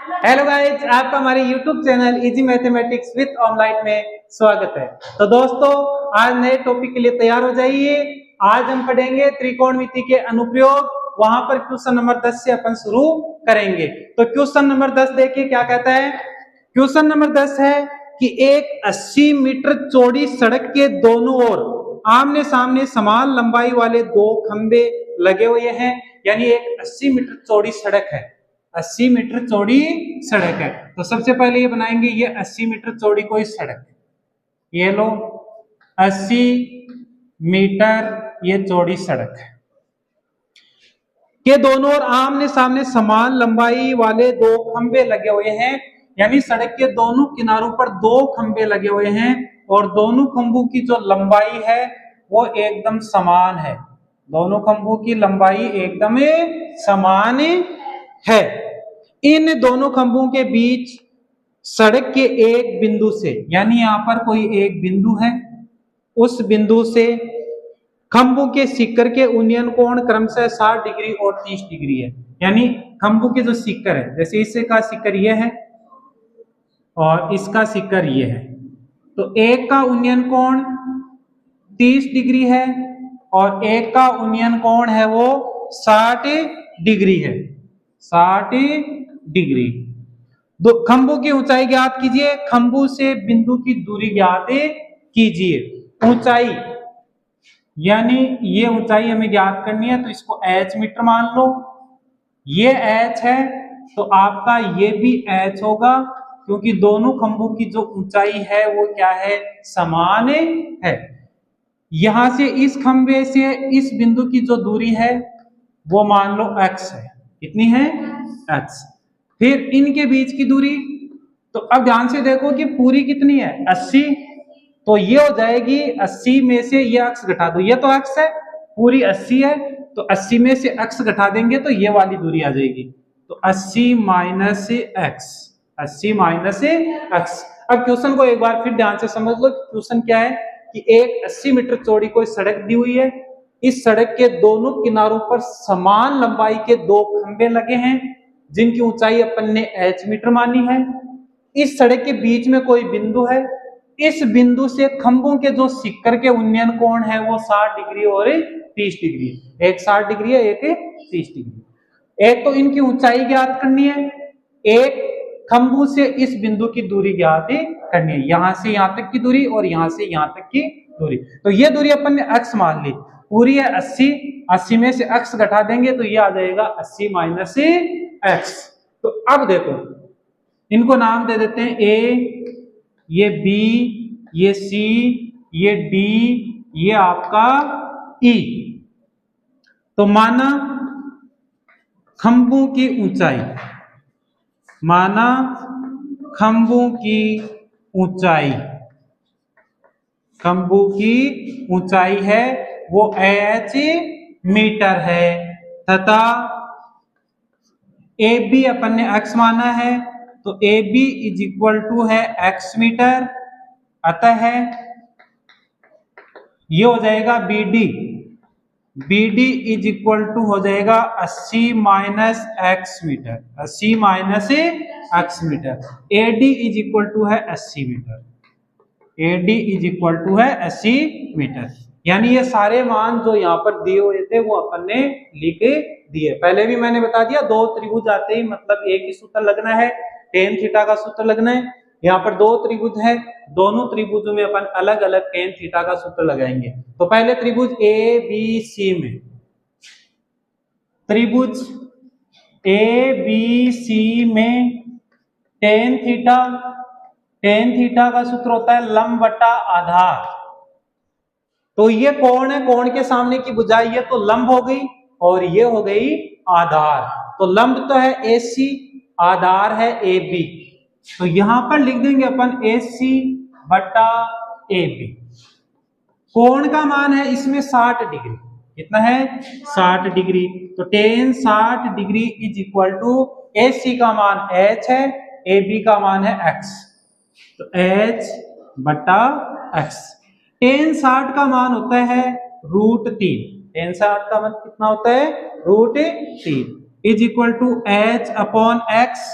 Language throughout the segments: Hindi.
हेलो गाइस, आपका हमारे YouTube channel easy mathematics with online में स्वागत है। तो दोस्तों, आज नए टॉपिक के लिए तैयार हो जाइए। आज हम पढ़ेंगे त्रिकोणमिति के अनुप्रयोग। वहां पर क्वेश्चन नंबर 10 से अपन शुरू करेंगे। तो क्वेश्चन नंबर 10 देखिए क्या कहता है। क्वेश्चन नंबर 10 है कि एक 80 मीटर चौड़ी सड़क के दोनों ओर आमने सामने समान लंबाई वाले दो खंबे लगे हुए हैं। यानी एक 80 मीटर चौड़ी सड़क है, 80 मीटर चौड़ी सड़क है। तो सबसे पहले ये बनाएंगे, ये 80 मीटर चौड़ी कोई सड़क है। ये लो 80 मीटर ये चौड़ी सड़क है के दोनों ओर आमने सामने समान लंबाई वाले दो खंबे लगे हुए हैं। यानी सड़क के दोनों किनारों पर दो खंबे लगे हुए हैं और दोनों खंभों की जो लंबाई है वो एकदम समान है। दोनों खंभों की लंबाई एकदम समान है। इन दोनों खंभों के बीच सड़क के एक बिंदु से, यानी यहां पर कोई एक बिंदु है, उस बिंदु से खंभों के शिखर के उन्नयन कोण क्रमशः 60 डिग्री और 30 डिग्री है। यानी खंभों के जो शिखर है, जैसे इसका शिखर यह है और इसका शिखर यह है, तो एक का उन्नयन कोण 30 डिग्री है और एक का उन्नयन कोण है वो 60 डिग्री है। 60 डिग्री। दो खंभों की ऊंचाई ज्ञात कीजिए, खंभों से बिंदु की दूरी ज्ञात कीजिए। ऊंचाई यानी ये ऊंचाई हमें ज्ञात करनी है, तो इसको h मीटर मान लो। ये h है तो आपका ये भी h होगा, क्योंकि दोनों खंभों की जो ऊंचाई है वो क्या है, समान है। यहां से इस खंभे से इस बिंदु की जो दूरी है वो मान लो x है। कितनी है, x। फिर इनके बीच की दूरी, तो अब ध्यान से देखो कि पूरी कितनी है, 80। तो ये हो जाएगी 80 में से ये x घटा दो, ये तो x है, पूरी 80 है, तो 80 में से x घटा देंगे तो ये वाली दूरी आ जाएगी। तो 80 माइनस x, 80 माइनस x। अब क्वेश्चन को एक बार फिर ध्यान से समझ लो। क्वेश्चन क्या है कि एक 80 मीटर चौड़ी कोई सड़क दी हुई है। इस सड़क के दोनों किनारों पर समान लंबाई के दो खंबे लगे हैं जिनकी ऊंचाई अपन ने h मीटर मानी है। इस सड़क के बीच में कोई बिंदु है, इस बिंदु से खंभों के जो शिखर के उन्नयन कोण है वो 60 डिग्री और 30 डिग्री, एक 60 डिग्री है, एक 30 डिग्री। एक तो इनकी ऊंचाई ज्ञात करनी है, एक खंभों से इस बिंदु की दूरी ज्ञात करनी है, यहां से यहां तक की दूरी और यहां से यहां तक की दूरी। तो ये दूरी अपन ने x मान ली, पूरी है 80, 80 में से x घटा देंगे तो ये आ जाएगा 80 माइनस x। तो अब देखो इनको नाम दे देते हैं a, ये B, ये C, ये D, ये आपका E। तो माना खंभों की ऊंचाई, माना खंभों की ऊंचाई, खंभों की ऊंचाई है वो h मीटर है, तथा AB अपन ने x माना है, तो AB इज इक्वल टू है x मीटर। अतः है ये हो जाएगा BD, BD is equal to हो जाएगा 80 minus x metre, 80 minus x metre. AD is equal to है 80 metre, AD is equal to है 80 मीटर। यानी ये सारे मान जो यहाँ पर दिए हुए थे वो अपन ने लिख दिए। पहले भी मैंने बता दिया, दो त्रिभुज आते ही मतलब एक ही सूत्र लगना है, टेन थीटा का सूत्र लगना है। यहाँ पर दो त्रिभुज है, दोनों त्रिभुजों में अपन अलग अलग टेन थीटा का सूत्र लगाएंगे। तो पहले त्रिभुज ए बी सी में, त्रिभुज ए बी सी में टेन थीटा, टेन थीटा का सूत्र होता है लंब बटा आधार। तो ये कोण है, कोण के सामने की भुजाई है तो लंब हो गई और ये हो गई आधार। तो लंब तो है AC, आधार है AB। तो यहां पर लिख देंगे अपन AC बटा AB। कोण का मान है इसमें 60 डिग्री, कितना है 60 डिग्री। तो tan 60 degree is equal to AC का मान h है, AB का मान है x, तो h बटा x। टेन 60 का मान होता है √3, टेन 60 का मान कितना होता है √3 is equal to h upon x।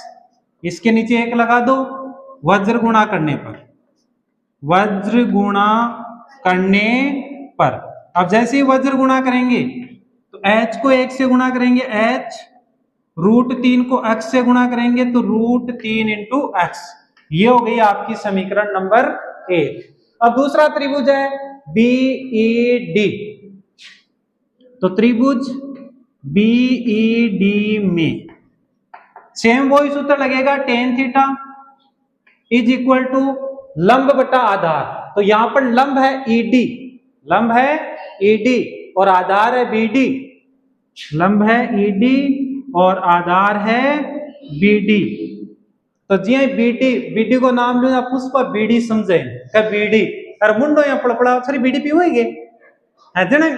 इसके नीचे 1 लगा दो, वज्र गुणा करने पर, वज्र गुणा करने पर। अब जैसे ही वज्र गुणा करेंगे तो h को 1 से गुणा करेंगे, h √3 को x से गुणा करेंगे तो √3 इंटू x। ये हो गई आपकी समीकरण नंबर 1। अब दूसरा त्रिभुज है BED, तो त्रिभुज BED में सेम वही सूत्र लगेगा, tan theta is equal to लंब बटा आधार। तो यहां पर लंब है ED, लंब है ED और आधार है BD, लंब है ED और आधार है BD। तो जी BD को नाम लो पुष्प BD समझे का BD और मुंडो या पड़पड़ा सारी BD पीओगे है जने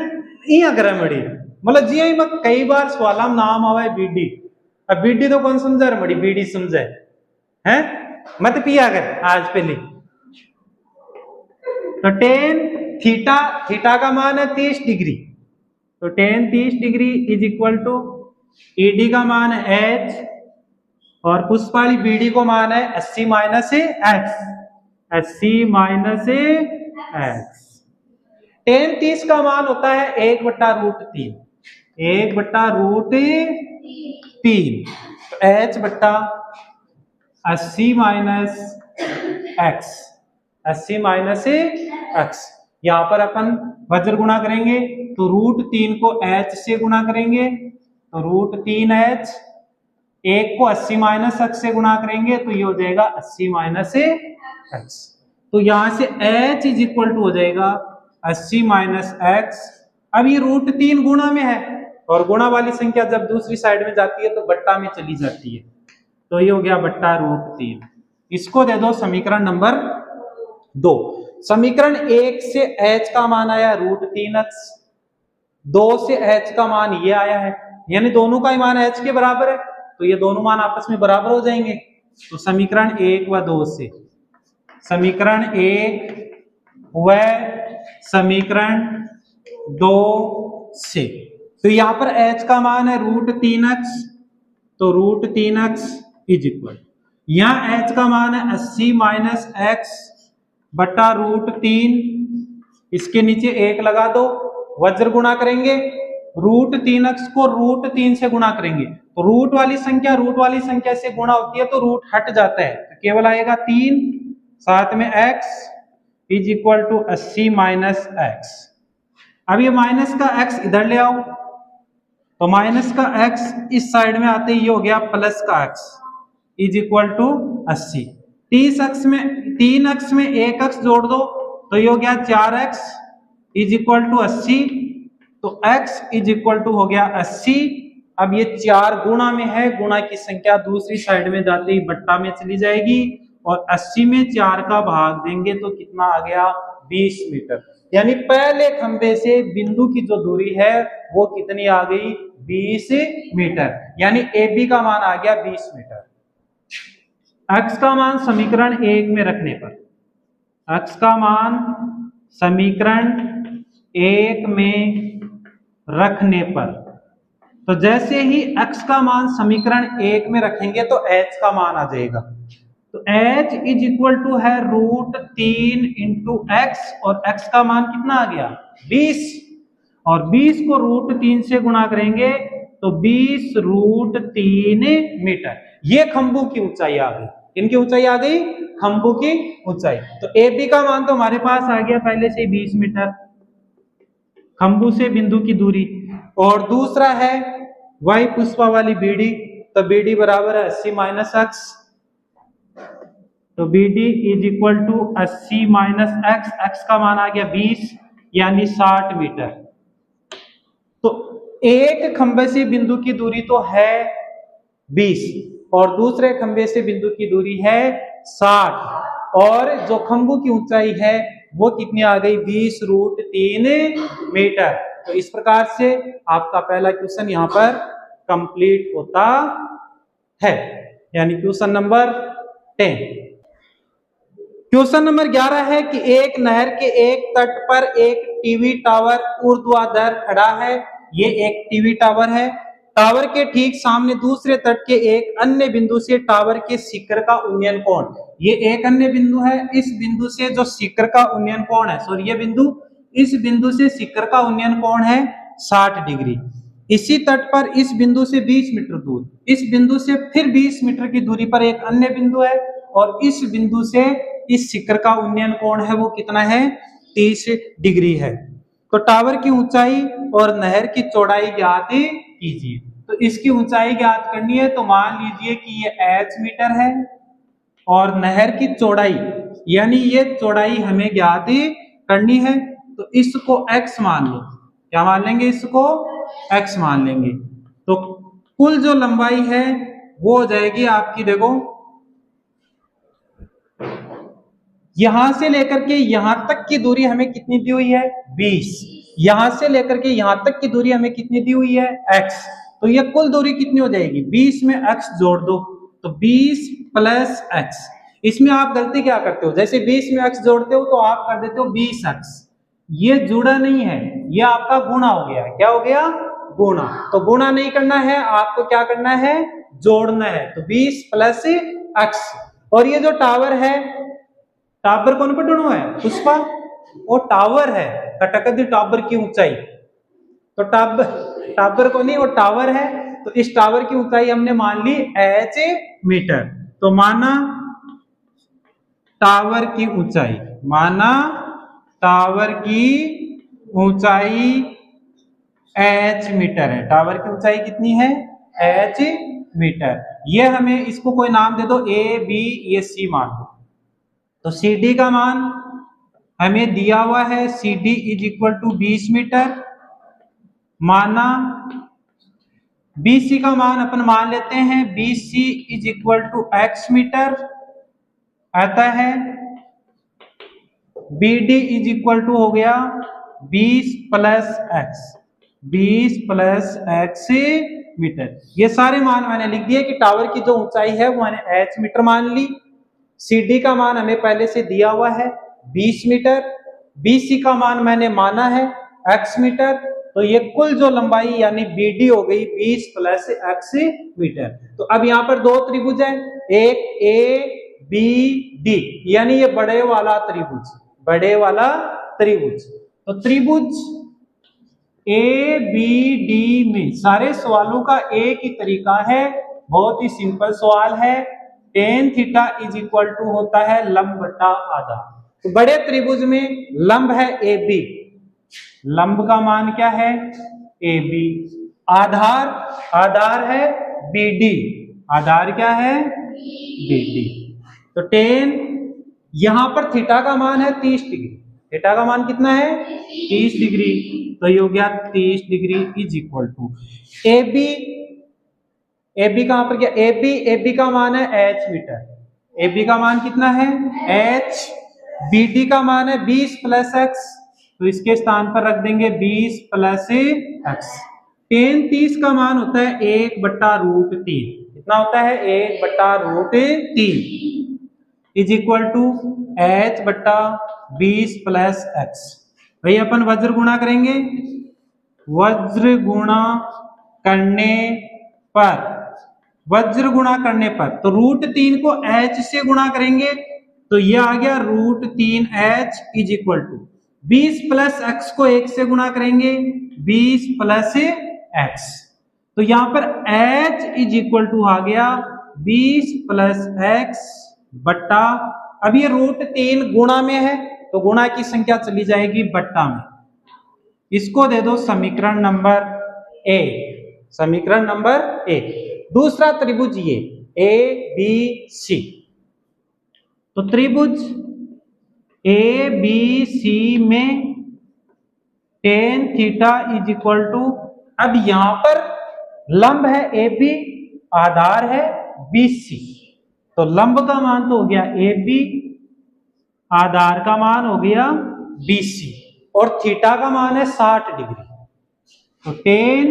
इया करे मड़ी, मतलब जी में कई बार सवाल नाम आवे BD। अब BD तो कौन समझा रे मड़ी, BD समझे हैं मत पिया कर आज पहले। तो tan थीटा, थीटा का मान है 30 डिग्री, तो tan 30 degree is equal to ED का मान है h और पुष्पाली BD को मान है 80 minus x, 80 minus x। tan 30 का मान होता है 1/√3, 1/√3, तो h बट्टा 80 माइनस x, 80 माइनस x। यहां पर अपन वज्र गुणा करेंगे तो √3 को h से गुणा करेंगे तो √3h, 1 को 80 माइनस x से गुणा करेंगे तो ये हो जाएगा 80 माइनस x। तो यहां से h इज इक्वल टू हो जाएगा 80 माइनस x। अब ये √3 गुणा में है और गुणा वाली संख्या जब दूसरी साइड में जाती है तो बट्टा में चली जाती है, तो ये हो गया बट्टा √3। इसको दे दो समीकरण नंबर 2। समीकरण 1 से h का मान आया √3x, 2 से h का मान ये आया है, यानी दोनों का ही मान h के बराबर है, तो ये दोनों मान आपस में बराबर हो जाएंगे। तो समीकरण 1 व 2 से, समीकरण 1 व समीकरण 2 से, तो यहां पर h का मान है √3x, तो √3x इज इक्वल, यहां h का मान है 80 माइनस x बटा √3, इसके नीचे 1 लगा दो, वज्र गुणा करेंगे, √3x को √3 से गुणा करेंगे तो रूट वाली संख्या से गुणा होती है तो रूट हट जाता है, तो केवल आएगा 3, साथ में x is equal to 80 minus x। अब ये माइनस का x इधर ले आओ, तो माइनस का x इस साइड में आते ही हो गया प्लस का x is equal to 80। 3x में 1x जोड़ दो तो ये हो गया 4x इज इक्वल टू 80, तो x इज इक्वल टू हो गया 80। अब ये 4 गुणा में है, गुणा की संख्या दूसरी साइड में जाते ही बट्टा में चली जाएगी और 80 में 4 का भाग देंगे तो कितना आ गया 20 मीटर। यानी पहले खंबे से बिंदु की जो दूरी है वो कितनी आ गई 20 मीटर, यानी AB का मान आ गया 20 मीटर। x का मान समीकरण 1 में रखने पर, x का मान समीकरण 1 में रखने पर, तो जैसे ही x का मान समीकरण 1 में रखेंगे तो h का मान आ जाएगा, तो h इज इक्वल टू है √3 इंटू x और x का मान कितना आ गया 20, और 20 को √3 से गुणा करेंगे तो 20 √3 मीटर। ये खंभों की ऊंचाई आ गई, इनकी ऊंचाई आ गई खंभों की ऊंचाई। तो AB का मान तो हमारे पास आ गया पहले से 20 मीटर, खंभों से बिंदु की दूरी, और दूसरा है y पुष्पा वाली BD, तो BD बराबर है 80 माइनस x, तो BD is equal to 80 minus x, x का मान आ गया 20 यानी 60 मीटर। तो एक खंभे से बिंदु की दूरी तो है 20 और दूसरे खंभे से बिंदु की दूरी है 60, और जो खंभों की ऊंचाई है वो कितनी आ गई 20 √3 मीटर। तो इस प्रकार से आपका पहला क्वेश्चन यहाँ पर कंप्लीट होता है, यानी क्वेश्चन नंबर 10। क्वेश्चन नंबर 11 है कि एक नहर के एक तट पर एक टीवी टावर ऊर्ध्वाधर खड़ा है। ये एक टीवी टावर है टावर के ठीक सामने दूसरे तट के एक अन्य बिंदु से टावर के शिखर का उन्नयन कोण, ये एक अन्य बिंदु है, इस बिंदु से जो शिखर का उन्नयन कोण है, सॉरी ये बिंदु, इस बिंदु से शिखर का उन्नयन कोण है 60 डिग्री। इसी तट पर इस बिंदु से 20 मीटर दूर, इस बिंदु से फिर 20 मीटर की दूरी पर एक अन्य बिंदु है और इस बिंदु से इस शिखर का उन्नयन कोण है वो कितना है, 30 डिग्री है। तो टावर की ऊंचाई और नहर की चौड़ाई ज्ञात कीजिए। तो इसकी ऊंचाई ज्ञात करनी है, तो मान लीजिए कि ये h मीटर है और नहर की चौड़ाई यानी ये चौड़ाई हमें ज्ञात करनी है, तो इसको x मान लो। क्या मान लेंगे, इसको x मान लेंगे। तो कुल जो लंबाई है वो हो जाएगी आपकी, देखो यहां से लेकर के यहां तक की दूरी हमें कितनी दी हुई है, 20। यहां से लेकर के यहां तक की दूरी हमें कितनी दी हुई है, x। तो ये कुल दूरी कितनी हो जाएगी, 20 में x जोड़ दो तो 20 प्लस x। इसमें आप गलती क्या करते हो, जैसे 20 में x जोड़ते हो तो आप कर देते हो 20x, ये जुड़ा नहीं है, ये आपका गुणा हो गया। क्या हो गया, गुणा। तो गुणा नहीं करना है, आपको क्या करना है, जोड़ना है। तो 20 प्लस x। और ये जो टावर है, टावर कौन पे ढूंढो है, पुष्पा, वो टावर है, कटकदी टावर की ऊंचाई। तो टावर को नहीं, वो टावर है। तो इस टावर की ऊंचाई हमने मान ली h मीटर। तो माना टावर की ऊंचाई, माना टावर की ऊंचाई h मीटर है। टावर की ऊंचाई कितनी है, h मीटर। ये हमें इसको कोई नाम दे दो, a b ये c मान दो। तो CD का मान हमें दिया हुआ है, CD is equal to 20 metre. माना BC का मान अपन मान लेते हैं, BC is equal to x metre आता है। BD इज इक्वल टू हो गया 20 plus x, 20 plus x metre. ये सारे मान मैंने लिख दिए कि टावर की जो ऊंचाई है वो मैंने h मीटर मान ली। CD का मान हमें पहले से दिया हुआ है 20 मीटर, BC का मान मैंने माना है x मीटर। तो ये कुल जो लंबाई यानी BD हो गई 20 प्लस x मीटर। तो अब यहाँ पर दो त्रिभुज है, एक ABD यानी ये बड़े वाला त्रिभुज, बड़े वाला त्रिभुज। तो त्रिभुज ABD में सारे सवालों का एक ही तरीका है, बहुत ही सिंपल सवाल है। Tan theta is equal to होता है लंब बटा आधार। तो बड़े त्रिभुज में लंब है AB, लंब का मान क्या है, AB। आधार, आधार है BD, आधार क्या है, BD। तो टेन, यहां पर थीटा का मान है 30 डिग्री, थीटा का मान कितना है, 30 डिग्री। तो ये हो गया 30 degree is equal to AB। AB कहां पर गया, AB का मान है h मीटर, AB का मान कितना है h। BD का मान है 20 प्लस x, तो इसके स्थान पर रख देंगे 20 प्लस x। टेन 30 का मान होता है 1/√3, कितना होता है 1/√3 इज इक्वल टू h बट्टा 20 प्लस x। भाई अपन वज्र गुणा करेंगे, वज्र गुणा करने पर, वज्र गुणा करने पर तो √3 को h से गुणा करेंगे तो ये आ गया √3h is equal to 20 plus x को 1 से गुणा करेंगे 20 प्लस x। तो यहां पर h इज इक्वल टू आ गया 20 प्लस x बट्टा, अब ये √3 गुणा में है तो गुणा की संख्या चली जाएगी बट्टा में। इसको दे दो समीकरण नंबर A, समीकरण नंबर A। दूसरा त्रिभुज ये ABC, तो त्रिभुज ABC में tan theta is equal to, अब यहां पर लंब है AB, आधार है BC। तो लंब का मान तो हो गया AB, आधार का मान हो गया BC और थीटा का मान है 60 डिग्री। तो tan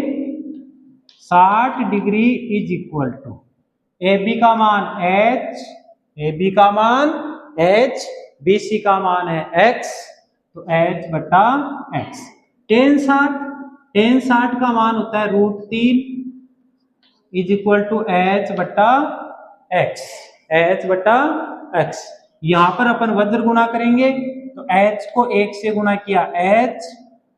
60 degree is equal to AB का मान h, AB का मान h, BC का मान है x, तो h बटा x। टेन 60 का मान होता है √3, इज इक्वल टू एच बटा एक्स, एच बटा एक्स। यहां पर अपन वज्र गुणा करेंगे तो h को 1 से गुणा किया h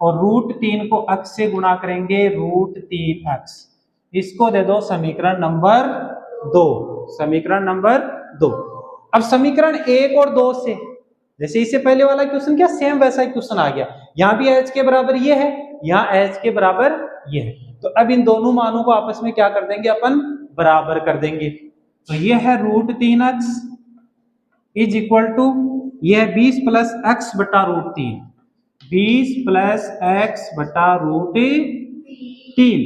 और √3 को x से गुणा करेंगे √3x। इसको दे दो समीकरण नंबर 2, समीकरण नंबर 2। अब समीकरण 1 और 2 से जैसे इससे पहले वाला क्वेश्चन क्या सेम वैसा ही क्वेश्चन आ गया। यहाँ भी h के बराबर ये है, यहाँ h के बराबर ये है, तो अब इन दोनों मानों को आपस में क्या कर देंगे अपन, बराबर कर देंगे। तो ये है √3x इज इक्वल टू ये है 20 प्लस एक्स बटा √3, 20 प्लस एक्स बटा √3।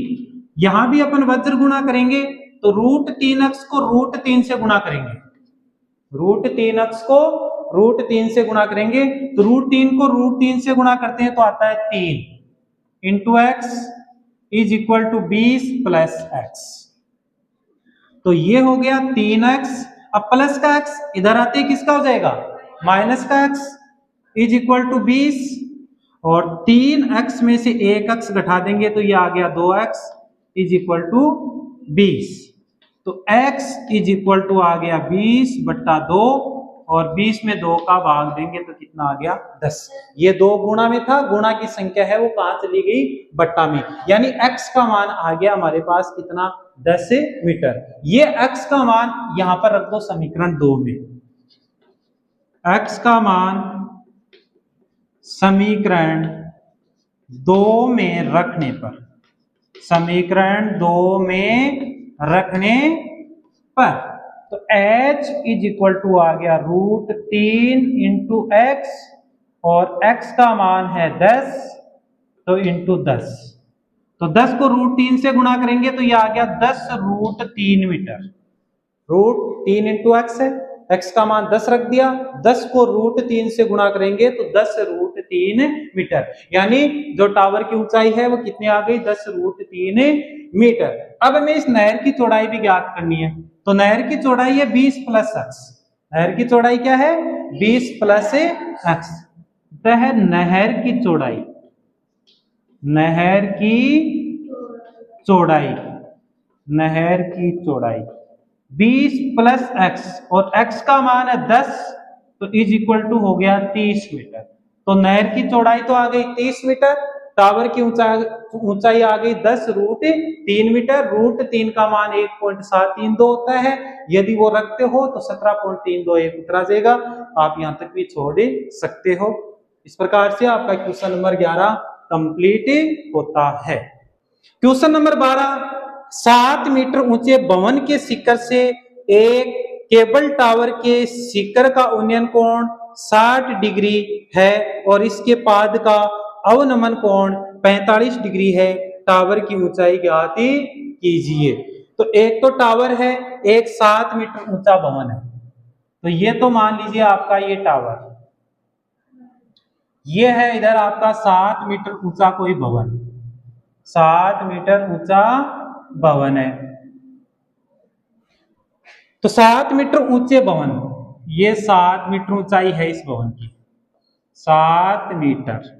यहां भी अपन वज्र गुणा करेंगे तो √3x को √3 से गुणा करेंगे, √3x को √3 से गुणा करेंगे तो √3 को √3 से गुणा करते हैं तो आता है 3 into x is equal to 20 plus x. तो ये हो गया 3x, अब प्लस का x इधर आते ही किसका हो जाएगा, माइनस का x इज इक्वल टू 20 और 3x में से 1x घटा देंगे तो ये आ गया 2x इज इक्वल टू 20। तो x इज इक्वल टू आ गया 20 बट्टा 2 और 20 में 2 का भाग देंगे तो कितना आ गया 10। ये 2 गुणा में था, गुणा की संख्या है वो कहां चली गई, बट्टा में, यानी x का मान आ गया हमारे पास कितना 10 मीटर। ये x का मान यहां पर रख दो समीकरण 2 में, x का मान समीकरण 2 में रखने पर, समीकरण 2 में रखने पर तो h इज इक्वल टू आ गया √3 इंटू एक्स और x का मान है 10 तो इंटू 10, तो 10 को √3 से गुणा करेंगे तो ये आ गया 10 √3 मीटर। √3 इंटू एक्स है, x का मान 10 रख दिया, 10 को √3 से गुणा करेंगे तो 10 √3 मीटर, यानी जो टावर की ऊंचाई है वो कितनी आ गई 10 √3 मीटर। अब हमें इस नहर की चौड़ाई भी ज्ञात करनी है, तो नहर की चौड़ाई है 20 प्लस एक्स, नहर की चौड़ाई क्या है 20 प्लस एक्स। तो है नहर की चौड़ाई, नहर की चौड़ाई, नहर की चौड़ाई 20 प्लस एक्स और x का मान है 10 तो इज इक्वल टू हो गया 30 मीटर। तो नहर की चौड़ाई तो आ गई 30 मीटर, टावर की ऊंचाई आ गई 10 √3 मीटर, √3 का मान 1.732 होता है, यदि वो रखते हो तो 17.321 उतरा जाएगा, आप यहां तक भी छोड़ सकते हो। इस प्रकार से आपका क्वेश्चन नंबर 11 कंप्लीट होता है। क्वेश्चन नंबर 12, 7 मीटर ऊंचे भवन के शिखर से एक केबल टावर के शिखर का उन्नयन कोण 60 डिग्री है और इसके पाद का अवनमन कोण 45 डिग्री है, टावर की ऊंचाई ज्ञात कीजिए। तो एक तो टावर है, एक 7 मीटर ऊंचा भवन है, तो ये तो मान लीजिए आपका ये टावर, ये है इधर आपका 7 मीटर ऊंचा कोई भवन, 7 मीटर ऊंचा भवन है। तो 7 मीटर ऊंचे भवन, ये 7 मीटर ऊंचाई है इस भवन की, 7 मीटर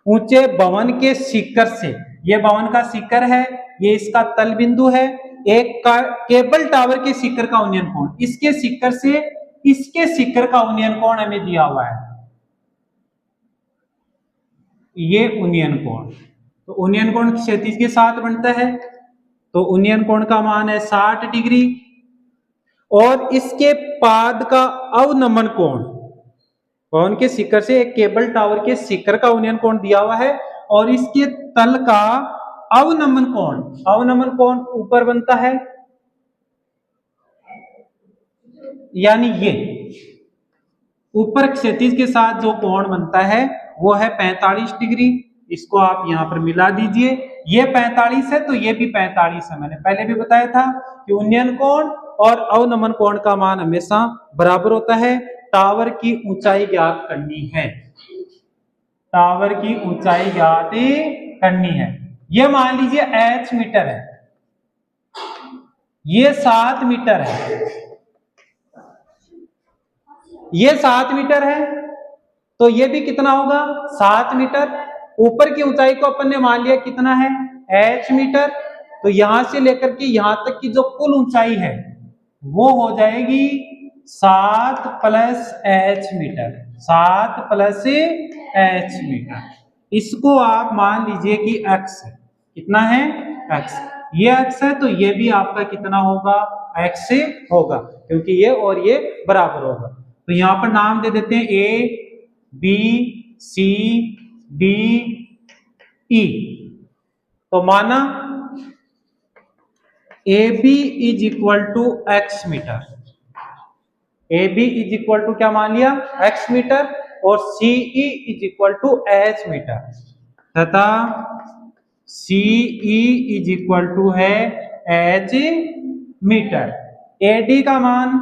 ऊंचे भवन के शिखर से, ये भवन का शिखर है, ये इसका तल बिंदु है, एक केबल टावर के शिखर का उन्नयन कोण, इसके शिखर से इसके शिखर का उन्नयन कोण हमें दिया हुआ है, ये उन्नयन कोण। तो उन्नयन कोण क्षैतिज के साथ बनता है, तो उन्नयन कोण का मान है 60 डिग्री और इसके पाद का अवनमन कोण, भवन के शिखर से एक केबल टावर के शिखर का उन्नयन कोण दिया हुआ है और इसके तल का अवनमन कोण, अवनमन कोण ऊपर बनता है, यानी ये ऊपर क्षैतिज के साथ जो कोण बनता है वो है 45 डिग्री, इसको आप यहां पर मिला दीजिए, ये 45 है तो ये भी 45 है। मैंने पहले भी बताया था कि उन्नयन कोण और अवनमन कोण का मान हमेशा बराबर होता है। टावर की ऊंचाई ज्ञात करनी है, टावर की ऊंचाई ज्ञात करनी है। ये मान लीजिए h मीटर है, ये 7 मीटर है, ये 7 मीटर है, तो ये भी कितना होगा 7 मीटर। ऊपर की ऊंचाई को अपन ने मान लिया कितना है h मीटर, तो यहां से लेकर के यहां तक की जो कुल ऊंचाई है वो हो जाएगी 7 plus h metre, 7 plus h metre. इसको आप मान लीजिए कि x है, कितना है x, ये x है तो ये भी आपका कितना होगा x से होगा, क्योंकि ये और ये बराबर होगा। तो यहां पर नाम दे देते हैं A B C D E। तो माना AB is equal to x metre, AB is equal to क्या मान लिया x मीटर, और CE is equal to h metre, तथा CE इज इक्वल टू है h मीटर। AD का मान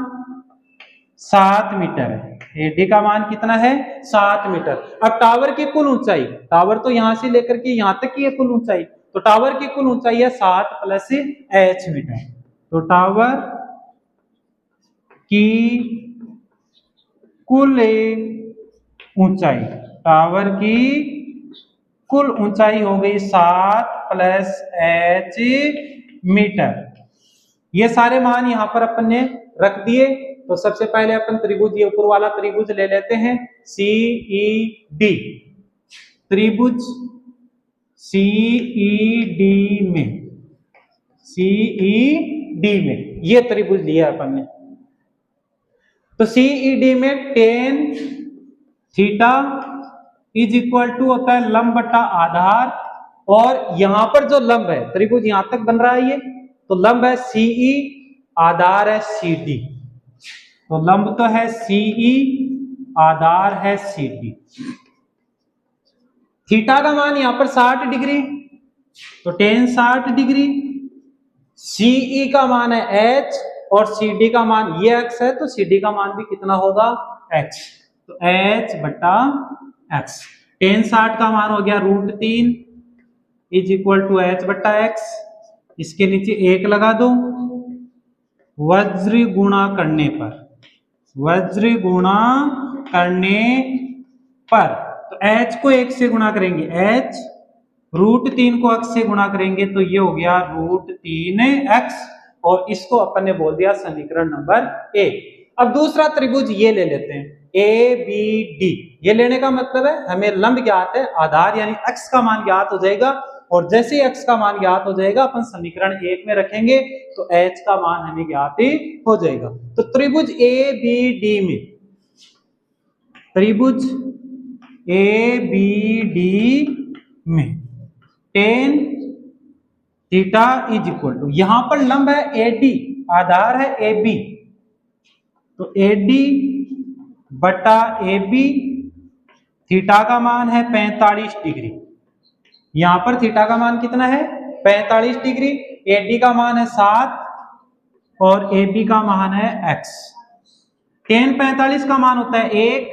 7 मीटर है, AD का मान कितना है 7 मीटर। अब टावर की कुल ऊंचाई, टावर तो यहां से लेकर के यहां तक की है कुल ऊंचाई, तो टावर की कुल ऊंचाई है 7 प्लस h मीटर। तो टावर की कुल ऊंचाई, टावर की कुल ऊंचाई हो गई 7 प्लस h मीटर। ये सारे मान यहां पर अपन ने रख दिए। तो सबसे पहले अपन त्रिभुज, ये ऊपर वाला त्रिभुज ले लेते हैं CED, त्रिभुज CED में, CED में ये त्रिभुज लिया अपन ने। तो CED में tan theta is equal to होता है लंब बटा आधार, और यहां पर जो लंब है, त्रिभुज यहां तक बन रहा है ये, तो लंब है CE, आधार है CD। तो लंब तो है CE, आधार है CD। थीटा का मान यहां पर 60 डिग्री, तो tan 60 डिग्री। CE का मान है h, और CD का मान ये x है, तो CD का मान भी कितना होगा x, तो h बटा x। tan 60 का मान हो गया √3 इज इक्वल टू h बटा x। इसके नीचे 1 लगा दो, वज्र गुणा करने पर, वज्र गुणा करने पर, तो h को 1 से गुणा करेंगे h, √3 को x से गुणा करेंगे तो ये हो गया √3x, और इसको अपन ने बोल दिया समीकरण नंबर A। अब दूसरा त्रिभुज ये ले लेते हैं ABD। ये लेने का मतलब है हमें लंब ज्ञात है, आधार यानी x का मान ज्ञात हो जाएगा, और जैसे ही x का मान ज्ञात हो जाएगा अपन समीकरण 1 में रखेंगे तो h का मान हमें ज्ञात हो जाएगा। तो त्रिभुज ABD में, त्रिभुज ABD में tan theta is equal to, यहां पर लंब है AD, आधार है AB, तो AD बटा AB, थीटा का मान है 45 डिग्री। यहां पर थीटा का मान कितना है 45 डिग्री, AD का मान है 7 और AB का मान है x। tan 45 का मान होता है 1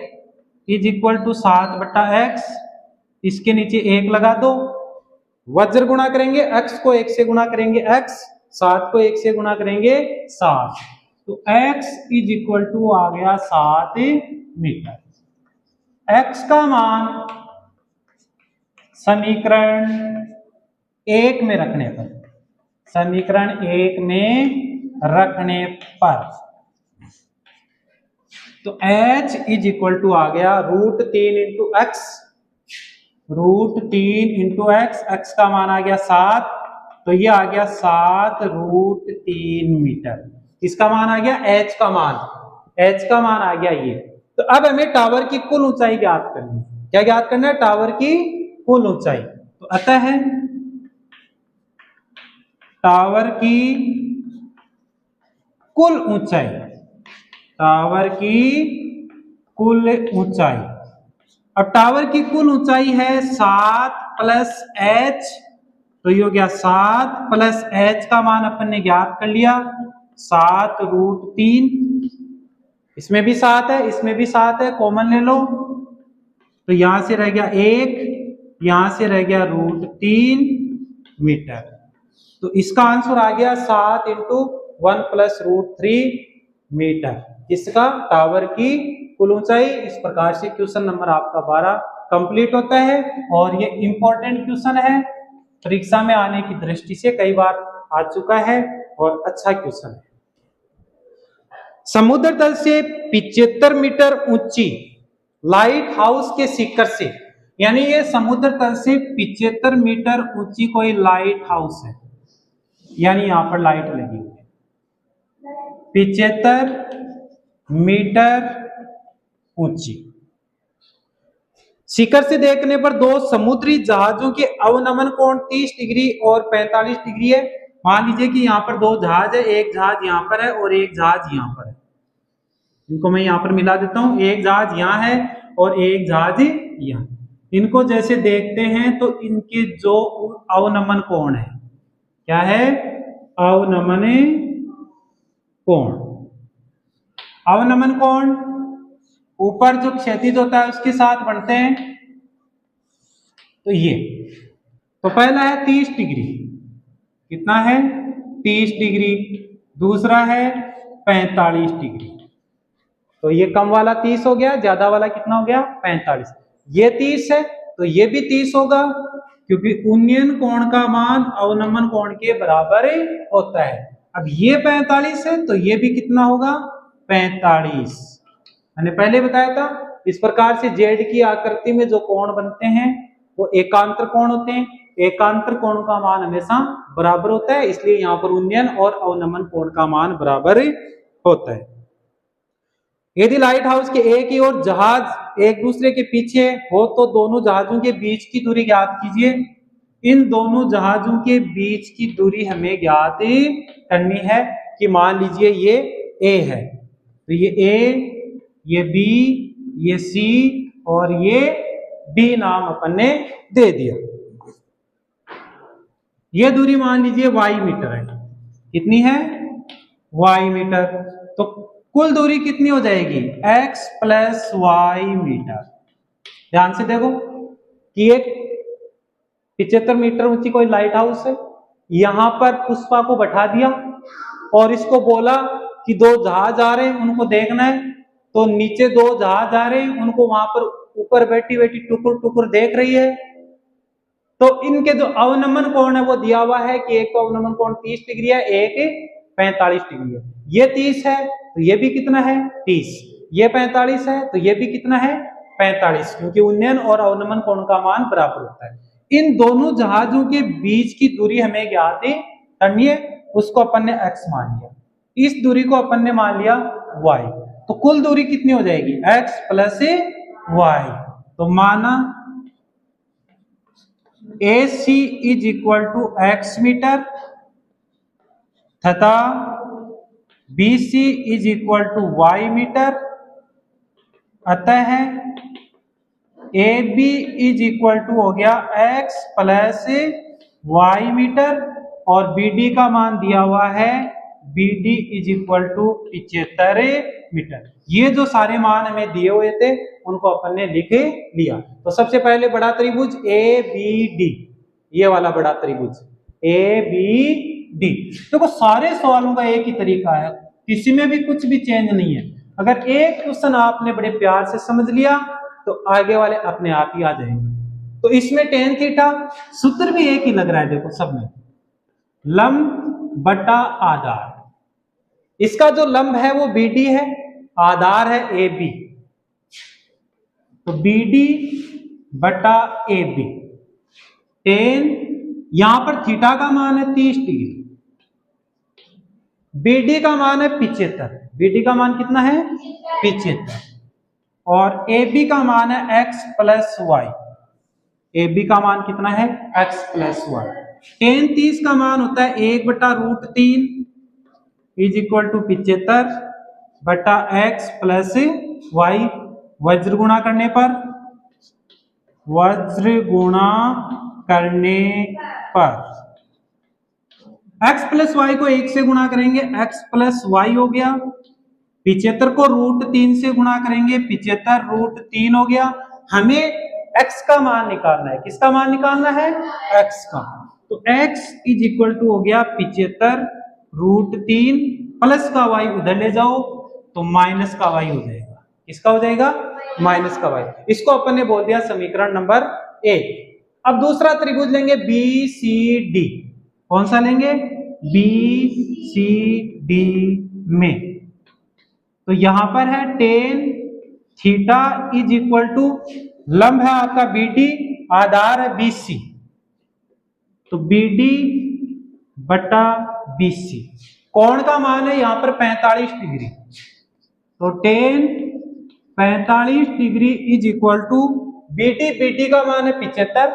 इज इक्वल टू 7 बटा x। इसके नीचे 1 लगा दो, वज्र गुणा करेंगे, x को 1 से गुणा करेंगे x, 7 को 1 से गुणा करेंगे 7, तो x इज इक्वल टू आ गया 7 मीटर। x का मान समीकरण 1 में रखने पर, समीकरण 1 में रखने पर, तो h इज इक्वल टू आ गया √3 इंटू x, √3 इंटू x का मान आ गया 7, तो ये आ गया 7 √3 मीटर। इसका मान आ गया h का मान, h का मान आ गया ये। तो अब हमें टावर की कुल ऊंचाई ज्ञात करनी है। क्या ज्ञात करना है? टावर की कुल ऊंचाई। तो अतः है टावर की कुल ऊंचाई, टावर की कुल ऊंचाई। अब टावर की कुल ऊंचाई है 7 प्लस h, तो ये हो गया 7 प्लस h का मान अपन ने ज्ञात कर लिया 7 √3। इसमें भी 7 है, इसमें भी 7 है, कॉमन ले लो, तो यहां से रह गया 1, यहां से रह गया √3 मीटर। तो इसका आंसर आ गया 7 इंटू 1 प्लस √3 मीटर, इसका टावर की कुल ऊंचाई। इस प्रकार से क्वेश्चन नंबर आपका 12 कंप्लीट होता है, और ये इंपॉर्टेंट क्वेश्चन है, परीक्षा में आने की दृष्टि से कई बार आ चुका है और अच्छा क्वेश्चन है। समुद्र तल से 75 मीटर ऊंची लाइट हाउस के शिखर से, यानी ये समुद्र तल से 75 मीटर ऊंची कोई लाइट हाउस है, यानी यहां पर लाइट लगी हुई है 75 मीटर ऊंची। शिखर से देखने पर दो समुद्री जहाजों के अवनमन कोण 30 डिग्री और 45 डिग्री है। मान लीजिए कि यहाँ पर दो जहाज है, एक जहाज यहाँ पर है और एक जहाज यहाँ पर है। इनको मैं यहाँ पर मिला देता हूँ, एक जहाज यहाँ है और एक जहाज यहाँ। इनको जैसे देखते हैं तो इनके जो अवनमन कोण है, क्या है? अवनमन कोण। अवनमन कोण ऊपर जो क्षैतिज होता है उसके साथ बनते हैं, तो ये तो पहला है 30 डिग्री, कितना है? 30 डिग्री। दूसरा है 45 डिग्री, तो ये कम वाला 30 हो गया, ज्यादा वाला कितना हो गया? 45। ये 30 है तो ये भी 30 होगा, क्योंकि उन्नयन कोण का मान अवनमन कोण के बराबर होता है। अब ये 45 है तो ये भी कितना होगा? 45। मैंने पहले बताया था, इस प्रकार से जेड की आकृति में जो कोण बनते हैं वो एकांतर कोण होते हैं। एकांतर कोण का मान हमेशा बराबर होता है, इसलिए यहाँ पर उन्नयन और अवनमन कोण का मान बराबर होता है। यदि लाइट हाउस के एक ही ओर जहाज एक दूसरे के पीछे हो तो दोनों जहाजों के बीच की दूरी ज्ञात कीजिए। इन दोनों जहाजों के बीच की दूरी हमें ज्ञात करनी है कि मान लीजिए ये ए है, तो ये ए, ये बी, ये सी और ये डी नाम अपन ने दे दिया। ये दूरी मान लीजिए वाई मीटर है। कितनी है? Y metre. तो कुल दूरी कितनी हो जाएगी? X plus y metre. ध्यान से देखो कि एक 75 मीटर ऊंची कोई लाइट हाउस है, यहां पर पुष्पा को बैठा दिया और इसको बोला कि दो जहाज आ रहे हैं उनको देखना है, तो नीचे दो जहाज आ रहे हैं उनको वहां पर ऊपर बैठी बैठी टुकुर टुकुर देख रही है। तो इनके जो अवनमन कोण है वो दिया हुआ है कि एक तो अवनमन कोण 30 डिग्री है, एक 45 डिग्री है। ये 30 है तो ये भी कितना है? 30। ये 45 है तो ये भी कितना है? 45, क्योंकि उन्नयन और अवनमन कोण का मान बराबर होता है। इन दोनों जहाजों के बीच की दूरी हमें ज्ञात करनी है, उसको अपन ने x मान लिया, इस दूरी को अपन ने मान लिया y। तो कुल दूरी कितनी हो जाएगी? x plus y। तो माना AC is equal to x metre तथा BC is equal to y metre. अतः AB इज इक्वल टू हो गया x प्लस y मीटर और BD का मान दिया हुआ है BD is equal to 75 metre. ये जो सारे मान हमें दिए हुए थे उनको अपन ने लिख लिया। तो सबसे पहले बड़ा त्रिभुज ABD, ये वाला बड़ा त्रिभुज ABD। देखो सारे सवालों का एक ही तरीका है, किसी में भी कुछ भी चेंज नहीं है। अगर एक क्वेश्चन आपने बड़े प्यार से समझ लिया तो आगे वाले अपने आप ही आ जाएंगे। तो इसमें tan थीटा सूत्र भी एक ही लग रहा है, देखो सब में लंब बटा आधार। इसका जो लंब है वो BD है, आधार है AB, तो BD बटा AB। tan यहां पर थीटा का मान है 30 डिग्री, BD का मान है 75। BD का मान कितना है? 75। और AB का मान है x प्लस वाई। AB का मान कितना है? x plus Y. tan 30 का मान होता है 1 बटा √3 इज इक्वल टू 75 बटा x प्लस वाई। वज्र गुणा करने पर, वज्र गुणा करने पर x प्लस वाई को 1 से गुणा करेंगे, x प्लस वाई हो गया। 75 को √3 से गुणा करेंगे, 75 √3 हो गया। हमें x का मान निकालना है। किसका मान निकालना है? x का। तो x इज इक्वल टू हो गया 75 √3 प्लस का y उधर ले जाओ तो माइनस का y हो जाएगा। किसका हो जाएगा? माइनस का y। इसको अपन ने बोल दिया समीकरण नंबर 1। अब दूसरा त्रिभुज लेंगे BCD। कौन सा लेंगे? BCD में। तो यहां पर है tan theta is equal to, लंब है आपका BD, आधार है BC, तो BD बटा BC। कोण का मान है यहां पर 45 डिग्री, तो tan 45 degree is equal to BD का मान है 75,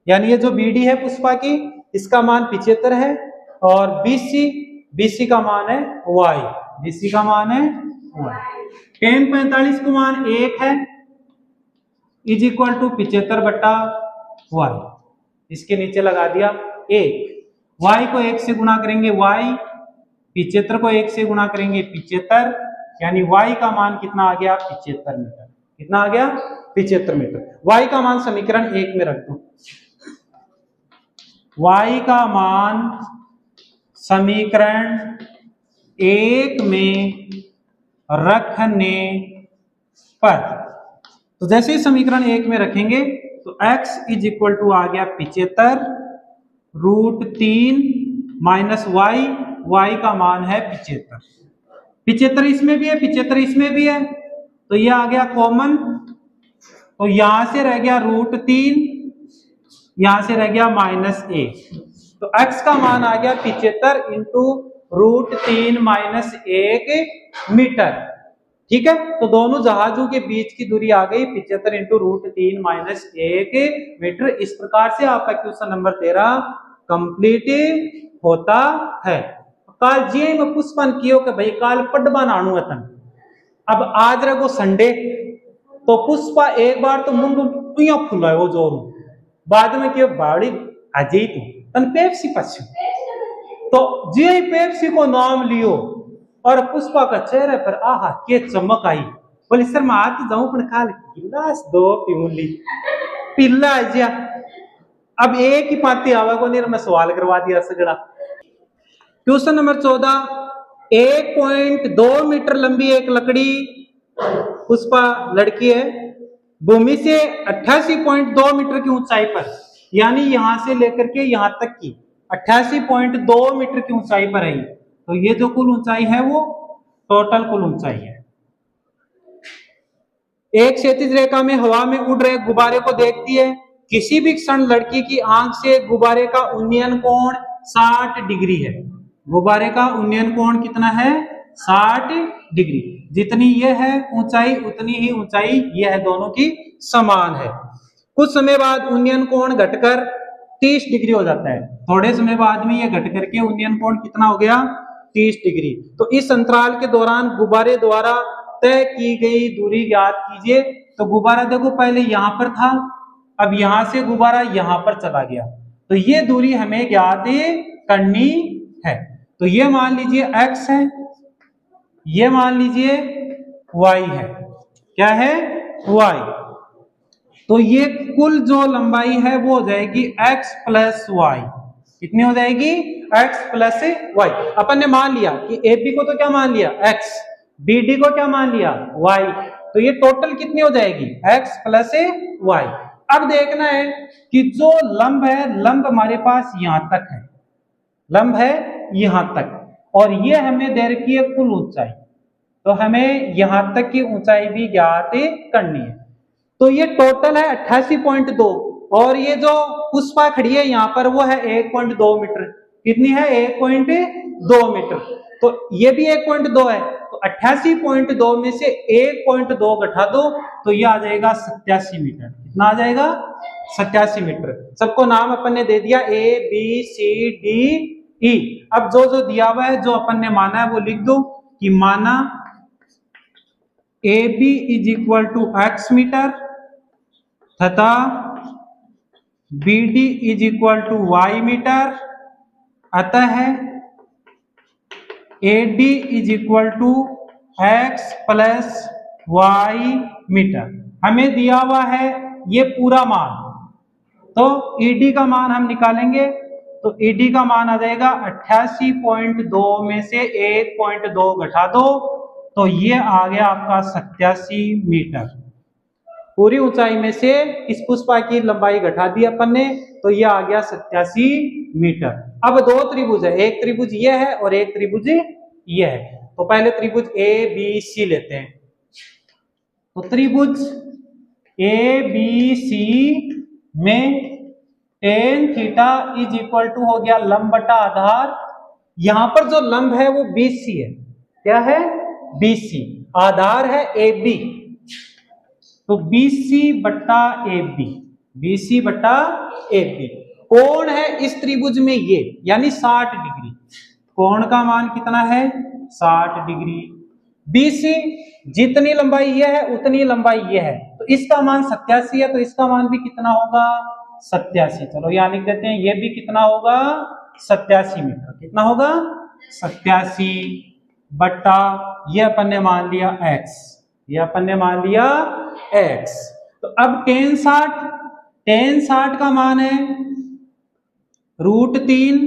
यानी ये जो BD है पुष्पा की, इसका मान 75 है, और BC का मान है Y, BC का मान है Y। tan 45 को मान 1 है इज इक्वल टू 75 बटा Y, इसके नीचे लगा दिया 1, Y को 1 से गुणा करेंगे Y, 75 को 1 से गुणा करेंगे 75, यानी Y का मान कितना आ गया 75 मीटर। कितना आ गया 75 मीटर। Y का मान समीकरण 1 में रख दो। Y का मान समीकरण 1 में रखने पर, तो जैसे ही समीकरण 1 में रखेंगे तो x इज इक्वल टू आ गया 75 √3 माइनस y का मान है 75 इसमें भी है, 75 इसमें भी है, तो ये आ गया कॉमन, तो यहां से रह गया √3, यहां से रह गया -1, तो x का मान आ गया 75 इंटू √3 माइनस 1 मीटर। ठीक है, तो दोनों जहाजों के बीच की दूरी आ गई 75 इंटू √3 माइनस 1 मीटर। इस प्रकार से आपका क्वेश्चन नंबर 13 कंप्लीट होता है। काल जी में पुष्पन कियो के भाई काल पड्डबा नाणु अतन, अब आज रहो संडे, तो पुष्पा एक बार तो मुंडू तुया फुलायो वो जोरू, बाद में क्यों बाड़ी अजय तू तन पेप्सी पछू, तो जी पेप्सी को नाम लियो और पुष्पा का चेहरे पर आहा के चमक आई, बोले सर मैं आती जाऊं पण काल गिलास 2 पीऊं ली पिल्ला आजा। अब एक ही पाती आवा को नहीं, मैं सवाल करवा दिया सगड़ा। क्वेश्चन नंबर 14, 1.2 मीटर लंबी एक लकड़ी, पुष्पा लड़की है, भूमि से 88.2 मीटर की ऊंचाई पर, यानी यहां से लेकर के यहां तक की 88.2 मीटर की ऊंचाई पर है, तो ये जो कुल ऊंचाई है वो टोटल कुल ऊंचाई है। एक क्षैतिज रेखा में हवा में उड़ रहे गुब्बारे को देखती है, किसी भी क्षण लड़की की आंख से गुब्बारे का उन्नयन कोण 60 डिग्री है। गुब्बारे का उन्नयन कोण कितना है 60 डिग्री, जितनी ये है ऊंचाई उतनी ही ऊंचाई ये है, दोनों की समान है। कुछ समय बाद उन्नयन कोण घटकर 30 डिग्री हो जाता है, थोड़े समय बाद में ये घट करके उन्नयन कोण कितना हो गया 30 डिग्री। तो इस अंतराल के दौरान गुब्बारे द्वारा तय की गई दूरी ज्ञात कीजिए। तो गुब्बारा देखो पहले यहां पर था, अब यहां से गुब्बारा यहां पर चला गया, तो ये दूरी हमें ज्ञात करनी है। तो ये मान लीजिए x है, ये मान लीजिए y है, क्या है y, तो ये कुल जो लंबाई है वो हो जाएगी x प्लस y। कितनी हो जाएगी x प्लस y। अपन ने मान लिया कि AB को तो क्या मान लिया x, BD को क्या मान लिया y, तो ये टोटल कितनी हो जाएगी x प्लस y। अब देखना है कि जो लंब है, लंब हमारे पास यहां तक है, लंब है यहां तक, और ये हमें दे रखी है कुल ऊंचाई, तो हमें यहां तक की ऊंचाई भी ज्ञात करनी है। तो ये टोटल है 88.2, और ये जो पुष्पा खड़ी है यहाँ पर वो है 1.2 मीटर। कितनी है 1.2 मीटर, तो ये भी 1.2 है, तो 88.2 में से 1.2 घटा दो तो ये आ जाएगा 87 मीटर। कितना आ जाएगा 87 मीटर। सबको नाम अपन ने दे दिया A B C D E। अब जो जो दिया हुआ है, जो अपन ने माना है वो लिख दो कि माना AB is equal to x metre तथा BD is equal to y metre, अतः AD is equal to x plus y metre. हमें दिया हुआ है ये पूरा मान, तो ED का मान हम निकालेंगे, तो ED का मान आ जाएगा 88.2 में से 1.2 घटा दो तो ये आ गया आपका 87 मीटर। पूरी ऊंचाई में से इस पुष्पा की लंबाई घटा दी अपन ने, तो ये आ गया 87 मीटर। अब दो त्रिभुज है, एक त्रिभुज ये है और एक त्रिभुज ये है। तो पहले त्रिभुज ए बी सी लेते हैं। तो त्रिभुज ए बी सी में tan theta is equal to हो गया लंब बटा आधार। यहां पर जो लंब है वो BC है। क्या है? BC। आधार है AB, तो BC बटा AB, BC बटा AB। कोण है इस त्रिभुज में ये, यानी 60 डिग्री। कोण का मान कितना है? 60 डिग्री। BC जितनी लंबाई ये है उतनी लंबाई ये है, तो इसका मान 87 है, तो इसका मान भी कितना होगा? 87। चलो यहां लिख देते हैं, ये भी कितना होगा? 87 मीटर। कितना होगा? 87 बटा ये अपन ने मान लिया x, ये अपन ने मान लिया x। तो अब tan 60 का मान है √3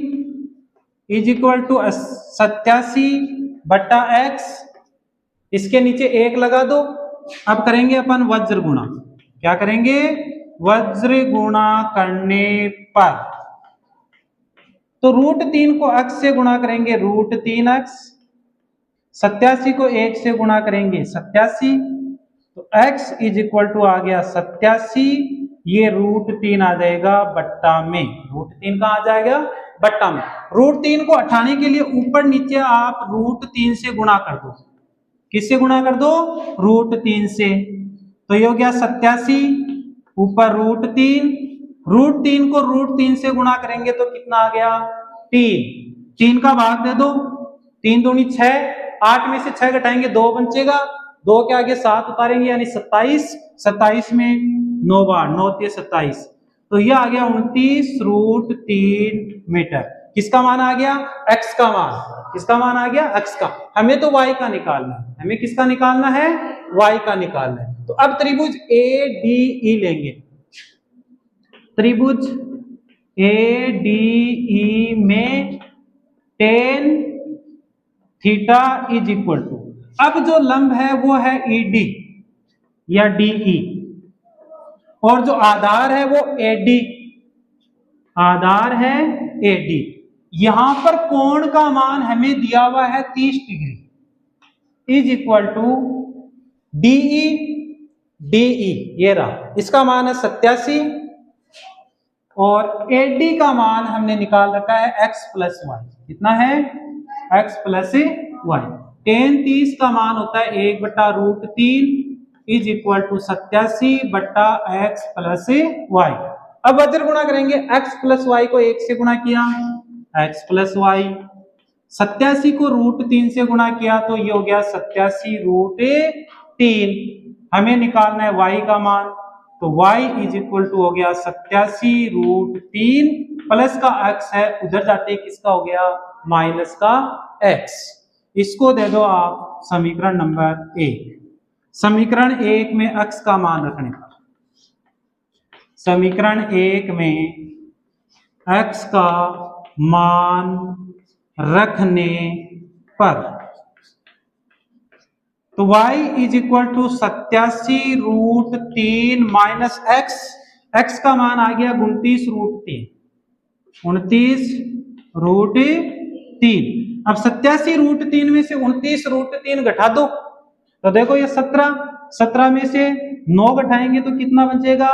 इज इक्वल टू 87 बटा x। इसके नीचे 1 लगा दो। अब करेंगे अपन वज्र गुणा। क्या करेंगे? वज्र गुणा करने पर तो √3 को x से गुणा करेंगे √3x, 87 को 1 से गुणा करेंगे 87, तो x इज इक्वल टू आ गया 87, ये √3 आ जाएगा बट्टा में। √3 कहाँ आ जाएगा? बट्टा में। √3 को हटाने के लिए ऊपर नीचे आप √3 से गुणा कर दो। किससे गुणा कर दो? √3 से। तो ये हो गया 87 ऊपर √3, √3 को √3 से गुणा करेंगे तो कितना आ गया? 3 का भाग दे दो, 3 दूनी 6, 8 में से 6 घटाएंगे 2 बचेगा, 2 के आगे 7 उतारेंगे यानी 27, 27 में 9 बार 9 × 27, तो यह आ गया 29√3 मीटर। किसका मान आ गया? x का मान। किसका मान आ गया? x का। हमें तो y का निकालना है। हमें किसका निकालना है? y का निकालना है। तो अब त्रिभुज ADE लेंगे। त्रिभुज ADE में tan theta is equal to, अब जो लंब है वो है ED या DE, और जो आधार है वो AD, आधार है AD। यहां पर कोण का मान हमें दिया हुआ है 30 degree is equal to DE, ये रहा, इसका मान है 87, और AD का मान हमने निकाल रखा है x + y। कितना है? x + y। tan 30 का मान होता है 1 बटा √3 इज इक्वल टू 87 बटा x + y। अब वज्र गुणा करेंगे, x + y को 1 से गुणा किया x + y, 87 को √3 से गुणा किया तो ये हो गया 87√3। हमें निकालना है y का मान, तो y इज इक्वल टू हो गया 87√3, प्लस का x है उधर जाते किसका हो गया? माइनस का x। इसको दे दो आप समीकरण नंबर 1। समीकरण 1 में x का मान रखने पर, समीकरण 1 में x का मान रखने पर तो y is equal to 87√3 minus x का मान आ गया 29√3, 29√3। अब 87√3 में से 29√3 घटा दो तो देखो ये 17 में से 9 घटाएंगे तो कितना बचेगा?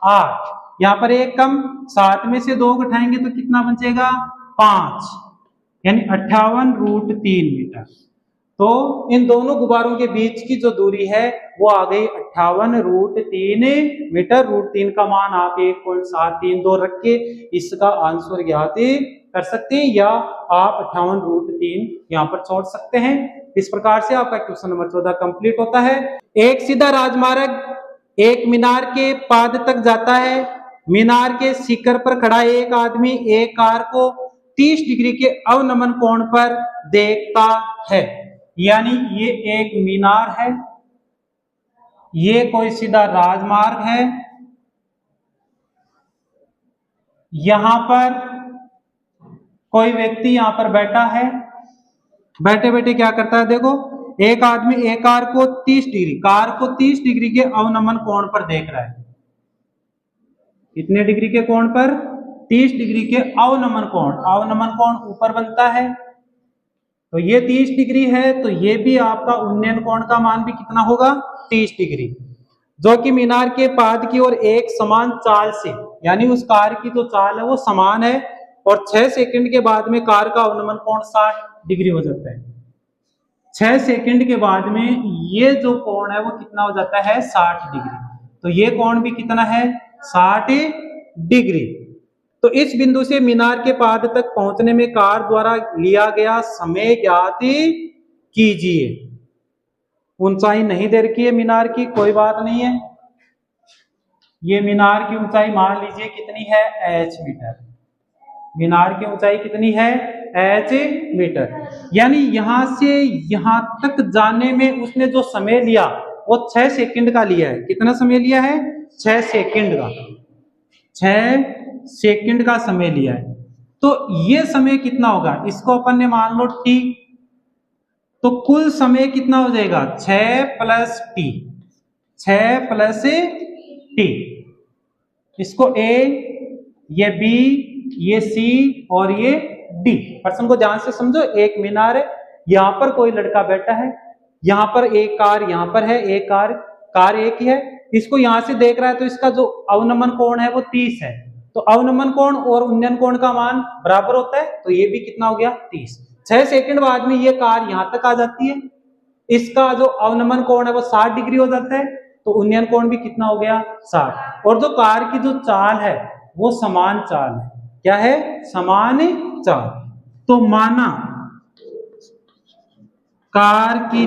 8। यहाँ पर 1 कम, 7 में से 2 घटाएंगे तो कितना बचेगा? 5, यानी 58√3 मीटर। तो इन दोनों गुब्बारों के बीच की जो दूरी है वो आ गई 58√3 मीटर। √3 का मान आप 1.732 रख के इसका आंसर ज्ञात कर सकते हैं, या आप 58√3 यहाँ पर छोड़ सकते हैं। इस प्रकार से आपका क्वेश्चन नंबर 14 कंप्लीट होता है। एक सीधा राजमार्ग एक मीनार के पाद तक जाता है। मीनार के शिखर पर खड़ा एक आदमी एक कार को 30 डिग्री के अवनमन कोण पर देखता है। यानी ये एक मीनार है, ये कोई सीधा राजमार्ग है, यहां पर कोई व्यक्ति यहां पर बैठा है। बैठे बैठे क्या करता है? देखो, एक आदमी एक कार को 30 डिग्री के अवनमन कोण पर देख रहा है। कितने डिग्री के कोण पर? 30 डिग्री के अवनमन कोण ऊपर बनता है, तो ये 30 डिग्री है, तो ये भी आपका उन्नयन कोण का मान भी कितना होगा 30 डिग्री, जो कि मीनार के पाद की ओर एक समान चाल से, यानी उस कार की जो चाल है वो समान है, और 6 सेकंड के बाद में कार का अवनमन कोण 60 डिग्री हो जाता है। 6 सेकंड के बाद में ये जो कोण है वो कितना हो जाता है 60 डिग्री, तो ये कोण भी कितना है 60 डिग्री। तो इस बिंदु से मीनार के पाद तक पहुंचने में कार द्वारा लिया गया समय ज्ञात कीजिए। ऊंचाई नहीं दे रखी है मीनार की, कोई बात नहीं है, ये मीनार की ऊंचाई मान लीजिए कितनी है h मीटर, मीनार की ऊंचाई कितनी है h मीटर, यानी यहां से यहां तक जाने में उसने जो समय लिया वो 6 सेकंड का लिया है। कितना समय लिया है 6 सेकंड का, 6 सेकंड का समय लिया है। तो ये समय कितना होगा, इसको अपन ने मान लो t, तो कुल समय कितना हो जाएगा 6 प्लस t, 6 प्लस t, इसको a, ये b, ये c और ये d। प्रश्न को ध्यान से समझो, एक मीनार है, यहां पर कोई लड़का बैठा है, यहां पर एक कार यहां पर है, एक कार एक ही है, इसको यहां से देख रहा है, तो इसका जो अवनमन कोण है वो 30 है, तो अवनमन कोण और उन्नयन कोण का मान बराबर होता है, तो ये भी कितना हो गया 30। 6 सेकंड बाद में ये कार यहां तक आ जाती है, इसका जो अवनमन कोण है वो 60 डिग्री हो जाता है, तो उन्नयन कोण भी कितना हो गया 60, और जो कार की जो चाल है वो समान चाल है, क्या है समान चाल। तो माना कार की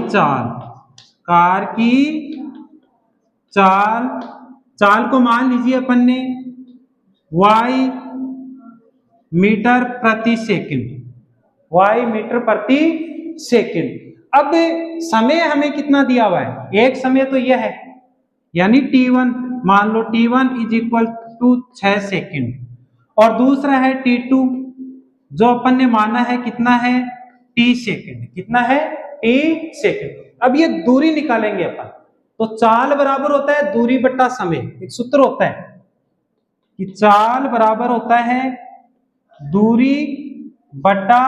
चाल को मान लीजिए अपन ने y मीटर प्रति सेकंड। अब समय हमें कितना दिया हुआ है, एक समय तो यह है, यानी t1, मान लो t1 is equal to 6 second, और दूसरा है t2 जो अपन ने माना है कितना है t सेकंड, कितना है t सेकंड। अब ये दूरी निकालेंगे अपन, तो चाल बराबर होता है दूरी बट्टा समय, एक सूत्र होता है कि चाल बराबर होता है दूरी बट्टा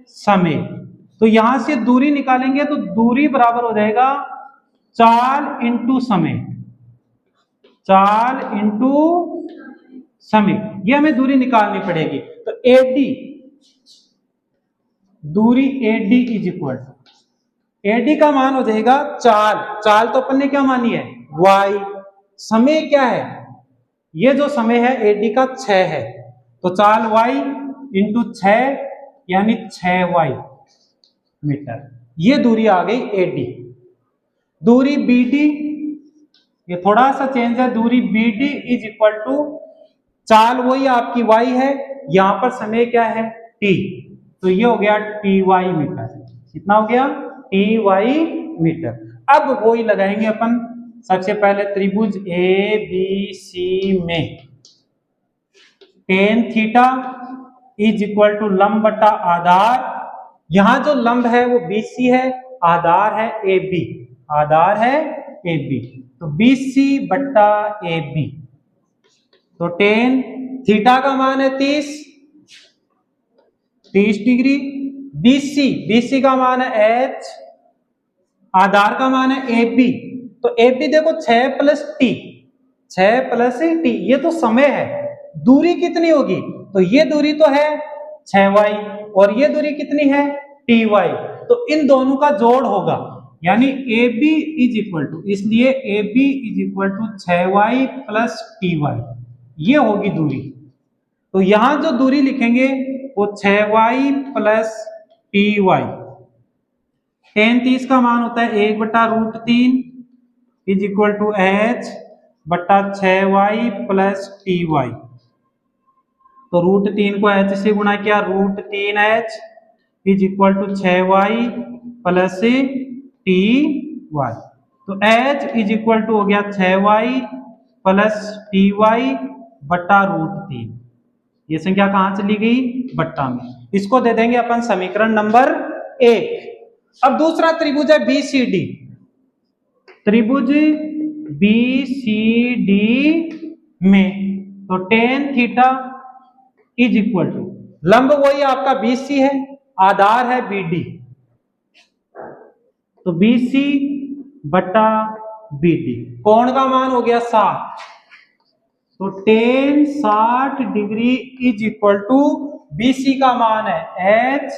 समय। तो यहां से दूरी निकालेंगे तो दूरी बराबर हो जाएगा चाल इंटू समय, ये हमें दूरी निकालनी पड़ेगी। तो AD, दूरी AD is equal to, AD का मान हो जाएगा चाल तो अपन ने क्या मानी है y, समय क्या है, ये जो समय है AD का 6 है, तो चाल y इंटू 6 यानी 6y मीटर, ये दूरी आ गई AD। दूरी BD, ये थोड़ा सा चेंज है, दूरी BD इज इक्वल टू, चाल वही आपकी y है, यहां पर समय क्या है t, तो ये हो गया TY मीटर, कितना हो गया TY मीटर। अब वही लगाएंगे अपन, सबसे पहले त्रिभुज ABC में tan theta is equal to लंब बटा आधार, यहां जो लंब है वो BC है, आधार है AB, तो BC बट्टा AB, तो tan थीटा का मान है 30 डिग्री, BC का मान है H, आधार का मान है AB, तो AB देखो 6 प्लस T, ये तो समय है, दूरी कितनी होगी, तो ये दूरी तो है 6y, और ये दूरी कितनी है TY, तो इन दोनों का जोड़ होगा, यानी AB इज इक्वल टू, इसलिए AB is equal to 6y plus TY, ये होगी दूरी। तो यहां जो दूरी लिखेंगे वो 6y प्लस TY, tan 30 का मान होता है 1/√3 इज इक्वल टू H बट्टा 6y प्लस TY, तो √3 को H से गुणा किया, √3H is equal to 6y plus TY, तो H इज इक्वल टू हो गया 6y प्लस TY बट्टा √3, ये संख्या कहां चली गई बट्टा में, इसको दे देंगे अपन समीकरण नंबर 1। अब दूसरा त्रिभुज है BCD, त्रिभुज BCD में तो tan theta is equal to, लंब वही आपका BC है, आधार है BD, तो BC बटा BD, कोण का मान हो गया 60, तो tan 60 degree is equal to BC का मान है H,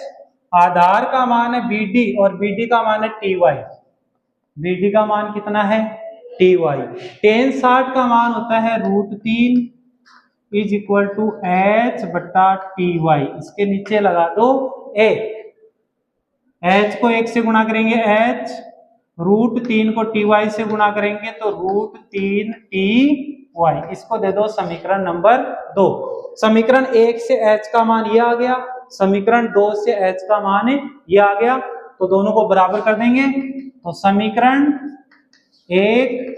आधार का मान है BD और BD का मान है TY। BD का मान कितना है TY। tan 60 का मान होता है √3 इज इक्वल टू H बटा TY। इसके नीचे लगा दो A, H को 1 से गुणा करेंगे H, √3 को TY से गुणा करेंगे तो √3 TY। इसको दे दो समीकरण नंबर 2। समीकरण 1 से H का मान ये आ गया, समीकरण 2 से H का मान ये आ गया, तो दोनों को बराबर कर देंगे, तो समीकरण 1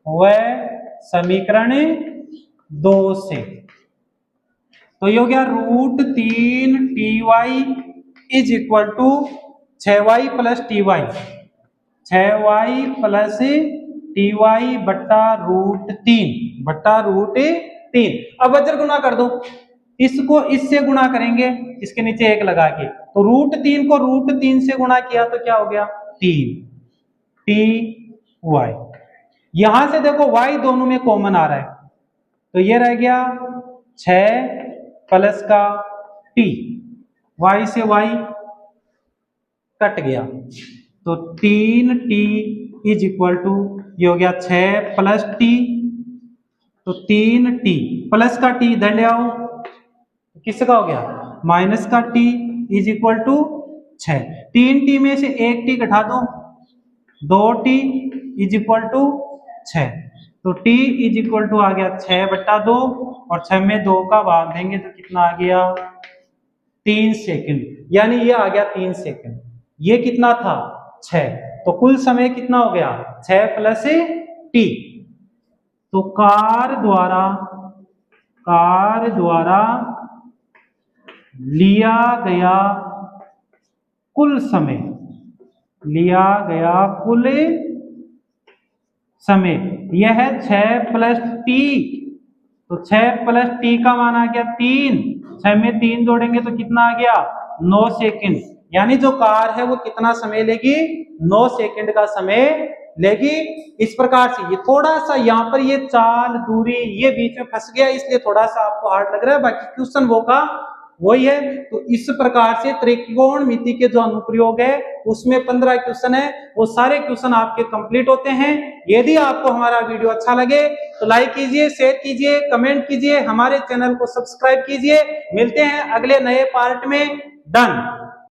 व समीकरण 2 से, तो ये हो गया √3 TY is equal to 6y plus TY, 6y plus TY बट्टा √3। अब वज्र गुना कर दो, इसको इससे गुणा करेंगे, इसके नीचे 1 लगा के, तो √3 को √3 से गुणा किया तो क्या हो गया 3 TY। यहां से देखो y दोनों में कॉमन आ रहा है, तो ये रह गया 6 प्लस का T, y से y कट गया, तो 3T इज इक्वल टू, ये हो गया 6 प्लस T, तो 3T प्लस का T इधर ले आओ, किसका हो गया माइनस का T is equal to 6। 3T में से 1T घटा दो, 2T इज इक्वल टू 6, तो T इज इक्वल टू आ गया 6 बट्टा 2, और 6 में 2 का भाग देंगे तो कितना आ गया 3 सेकंड, यानी ये आ गया 3 सेकंड। ये कितना था 6, तो कुल समय कितना हो गया 6 प्लस T। तो कार द्वारा लिया गया कुल समय यह है 6 प्लस T, तो 6 प्लस T का मान आ गया 3, 6 में 3 जोड़ेंगे तो कितना आ गया 9 सेकंड, यानी जो कार है वो कितना समय लेगी 9 सेकंड का समय लेगी। इस प्रकार से, ये थोड़ा सा यहाँ पर ये चाल दूरी ये बीच में फंस गया, इसलिए थोड़ा सा आपको हार्ड लग रहा है, बाकी क्वेश्चन वो का वही है। तो इस प्रकार से त्रिकोणमिति के जो अनुप्रयोग है उसमें 15 क्वेश्चन है, वो सारे क्वेश्चन आपके कंप्लीट होते हैं। यदि आपको हमारा वीडियो अच्छा लगे तो लाइक कीजिए, शेयर कीजिए, कमेंट कीजिए, हमारे चैनल को सब्सक्राइब कीजिए। मिलते हैं अगले नए पार्ट में। डन।